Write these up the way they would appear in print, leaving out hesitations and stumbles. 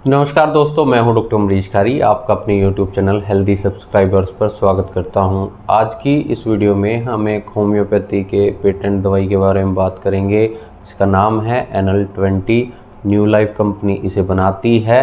नमस्कार दोस्तों, मैं हूं डॉक्टर अमरीश खारी। आपका अपने यूट्यूब चैनल हेल्दी सब्सक्राइबर्स पर स्वागत करता हूं। आज की इस वीडियो में हम एक होम्योपैथी के पेटेंट दवाई के बारे में बात करेंगे। इसका नाम है NL20। न्यू लाइफ कंपनी इसे बनाती है।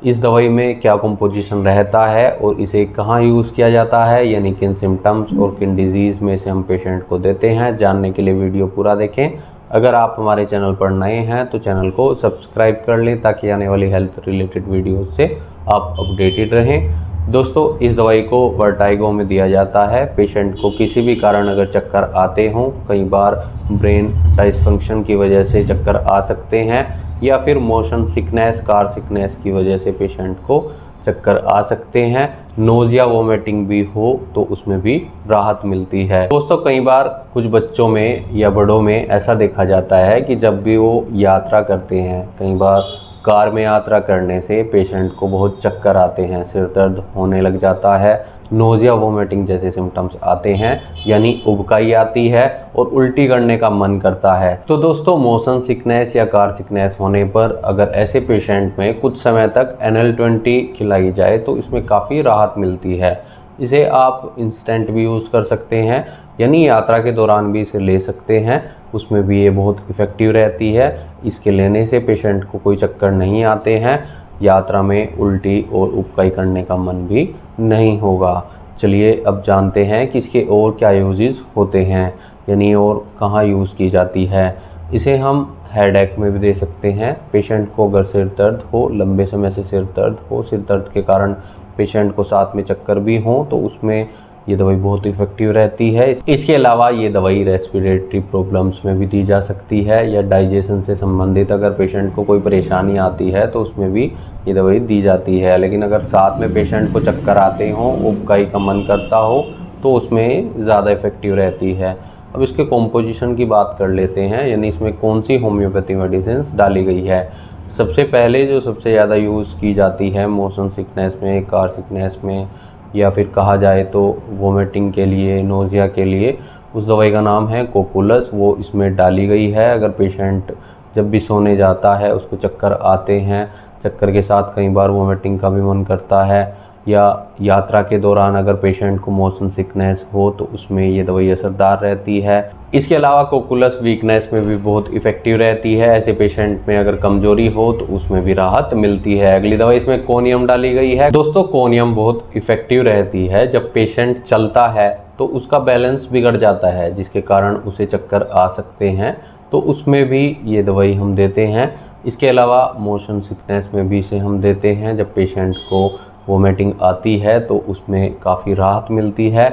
इस दवाई में क्या कंपोजिशन रहता है और इसे कहाँ यूज़ किया जाता है, यानी किन सिम्टम्स और किन डिजीज़ में से हम पेशेंट को देते हैं, जानने के लिए वीडियो पूरा देखें। अगर आप हमारे चैनल पर नए हैं तो चैनल को सब्सक्राइब कर लें ताकि आने वाली हेल्थ रिलेटेड वीडियो से आप अपडेटेड रहें। दोस्तों, इस दवाई को वर्टाइगो में दिया जाता है। पेशेंट को किसी भी कारण अगर चक्कर आते हों, कई बार ब्रेन डिसफंक्शन की वजह से चक्कर आ सकते हैं या फिर मोशन सिकनेस, कार सिकनेस की वजह से पेशेंट को चक्कर आ सकते हैं, नोज़िया वोमिटिंग भी हो तो उसमें भी राहत मिलती है। दोस्तों, कई बार कुछ बच्चों में या बड़ों में ऐसा देखा जाता है कि जब भी वो यात्रा करते हैं, कई बार कार में यात्रा करने से पेशेंट को बहुत चक्कर आते हैं, सिर दर्द होने लग जाता है, नोज़िया वोमिटिंग जैसे सिम्टम्स आते हैं, यानी उबकाई आती है और उल्टी करने का मन करता है। तो दोस्तों, मोशन सिकनेस या कार सिकनेस होने पर अगर ऐसे पेशेंट में कुछ समय तक NL20 खिलाई जाए तो इसमें काफ़ी राहत मिलती है। इसे आप इंस्टेंट भी यूज़ कर सकते हैं, यानी यात्रा के दौरान भी इसे ले सकते हैं, उसमें भी ये बहुत इफ़ेक्टिव रहती है। इसके लेने से पेशेंट को कोई चक्कर नहीं आते हैं, यात्रा में उल्टी और उबकाई करने का मन भी नहीं होगा। चलिए अब जानते हैं कि इसके और क्या यूजेस होते हैं, यानी और कहाँ यूज़ की जाती है। इसे हम हेडेक में भी दे सकते हैं। पेशेंट को अगर सिर दर्द हो, लंबे समय से सिर दर्द हो, सिर दर्द के कारण पेशेंट को साथ में चक्कर भी हो, तो उसमें ये दवाई बहुत इफ़ेक्टिव रहती है। इसके अलावा ये दवाई रेस्पिरेटरी प्रॉब्लम्स में भी दी जा सकती है, या डाइजेशन से संबंधित अगर पेशेंट को कोई परेशानी आती है तो उसमें भी ये दवाई दी जाती है। लेकिन अगर साथ में पेशेंट को चक्कर आते हों, उबकाई का मन करता हो, तो उसमें ज़्यादा इफ़ेक्टिव रहती है। अब इसके कॉम्पोजिशन की बात कर लेते हैं, यानी इसमें कौन सी होम्योपैथी मेडिसिन डाली गई है। सबसे पहले जो सबसे ज़्यादा यूज़ की जाती है मोशन सिकनेस में, कार सिकनेस में, या फिर कहा जाए तो वोमिटिंग के लिए, नोज़िया के लिए, उस दवाई का नाम है कोकुलस। वो इसमें डाली गई है। अगर पेशेंट जब भी सोने जाता है, उसको चक्कर आते हैं, चक्कर के साथ कई बार वोमिटिंग का भी मन करता है, या यात्रा के दौरान अगर पेशेंट को मोशन सिकनेस हो तो उसमें ये दवाई असरदार रहती है। इसके अलावा कोकुलस वीकनेस में भी बहुत इफ़ेक्टिव रहती है। ऐसे पेशेंट में अगर कमजोरी हो तो उसमें भी राहत मिलती है। अगली दवाई इसमें कोनियम डाली गई है। दोस्तों, कोनियम बहुत इफ़ेक्टिव रहती है। जब पेशेंट चलता है तो उसका बैलेंस बिगड़ जाता है, जिसके कारण उसे चक्कर आ सकते हैं, तो उसमें भी ये दवाई हम देते हैं। इसके अलावा मोशन सिकनेस में भी इसे हम देते हैं। जब पेशेंट को वोमिटिंग आती है तो उसमें काफ़ी राहत मिलती है।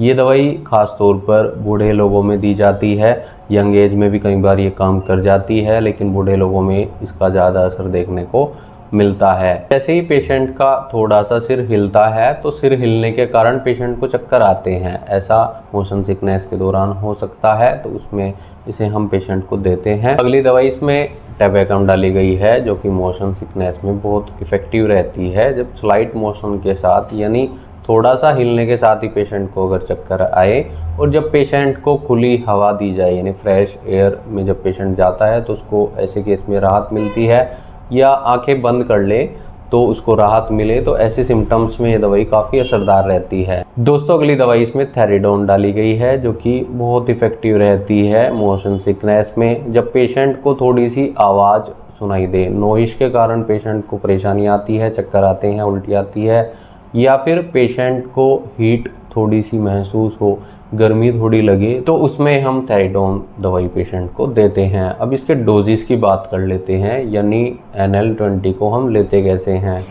ये दवाई ख़ास तौर पर बूढ़े लोगों में दी जाती है। यंग एज में भी कई बार ये काम कर जाती है, लेकिन बूढ़े लोगों में इसका ज़्यादा असर देखने को मिलता है। जैसे ही पेशेंट का थोड़ा सा सिर हिलता है तो सिर हिलने के कारण पेशेंट को चक्कर आते हैं। ऐसा मोशन सिकनेस के दौरान हो सकता है, तो उसमें इसे हम पेशेंट को देते हैं। अगली दवाई इसमें टेबेकम डाली गई है, जो कि मोशन सिकनेस में बहुत इफ़ेक्टिव रहती है। जब स्लाइट मोशन के साथ, यानी थोड़ा सा हिलने के साथ ही पेशेंट को अगर चक्कर आए, और जब पेशेंट को खुली हवा दी जाए, यानी फ्रेश एयर में जब पेशेंट जाता है, तो उसको ऐसे केस में राहत मिलती है, या आंखें बंद कर ले तो उसको राहत मिले, तो ऐसे सिम्टम्स में ये दवाई काफ़ी असरदार रहती है। दोस्तों, अगली दवाई इसमें थेरिडोन डाली गई है, जो कि बहुत इफ़ेक्टिव रहती है मोशन सिकनेस में। जब पेशेंट को थोड़ी सी आवाज़ सुनाई दे, नॉइज़ के कारण पेशेंट को परेशानी आती है, चक्कर आते हैं, उल्टी आती है, या फिर पेशेंट को हीट थोड़ी सी महसूस हो, गर्मी थोड़ी लगे, तो उसमें हम थेरिडोन दवाई पेशेंट को देते हैं। अब इसके डोजेस की बात कर लेते हैं, यानी NL20 को हम लेते कैसे हैं।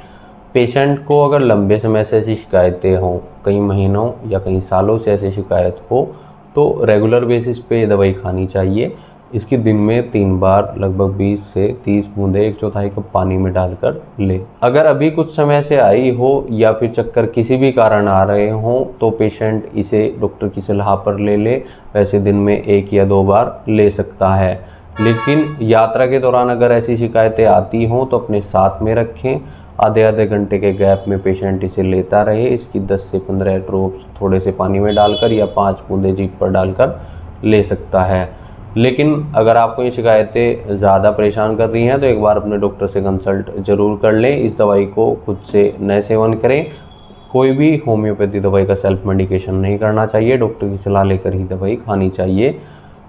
पेशेंट को अगर लंबे समय से ऐसी शिकायतें हों, कई महीनों या कई सालों से ऐसी शिकायत हो, तो रेगुलर बेसिस पे ये दवाई खानी चाहिए। इसकी दिन में 3 बार लगभग 20 से 30 बूंदें 1/4 कप पानी में डालकर ले। अगर अभी कुछ समय से आई हो या फिर चक्कर किसी भी कारण आ रहे हों, तो पेशेंट इसे डॉक्टर की सलाह पर ले ले। वैसे दिन में 1 या 2 बार ले सकता है, लेकिन यात्रा के दौरान अगर ऐसी शिकायतें आती हों तो अपने साथ में रखें। आधे घंटे के गैप में पेशेंट इसे लेता रहे। इसकी 10 से 15 ड्रॉप्स थोड़े से पानी में डालकर या 5 बूंदें जीभ पर डालकर ले सकता है। लेकिन अगर आपको ये शिकायतें ज़्यादा परेशान कर रही हैं तो एक बार अपने डॉक्टर से कंसल्ट ज़रूर कर लें। इस दवाई को खुद से न सेवन करें। कोई भी होम्योपैथी दवाई का सेल्फ मेडिकेशन नहीं करना चाहिए, डॉक्टर की सलाह लेकर ही दवाई खानी चाहिए।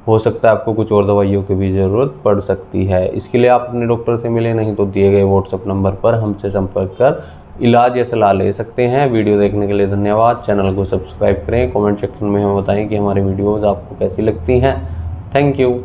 हो सकता है आपको कुछ और दवाइयों की भी ज़रूरत पड़ सकती है। इसके लिए आप अपने डॉक्टर से मिले, नहीं तो दिए गए व्हाट्सएप नंबर पर हमसे संपर्क कर इलाज या सलाह ले सकते हैं। वीडियो देखने के लिए धन्यवाद। चैनल को सब्सक्राइब करें। कमेंट सेक्शन में हमें बताएं कि हमारी वीडियोज़ आपको कैसी लगती हैं। Thank you.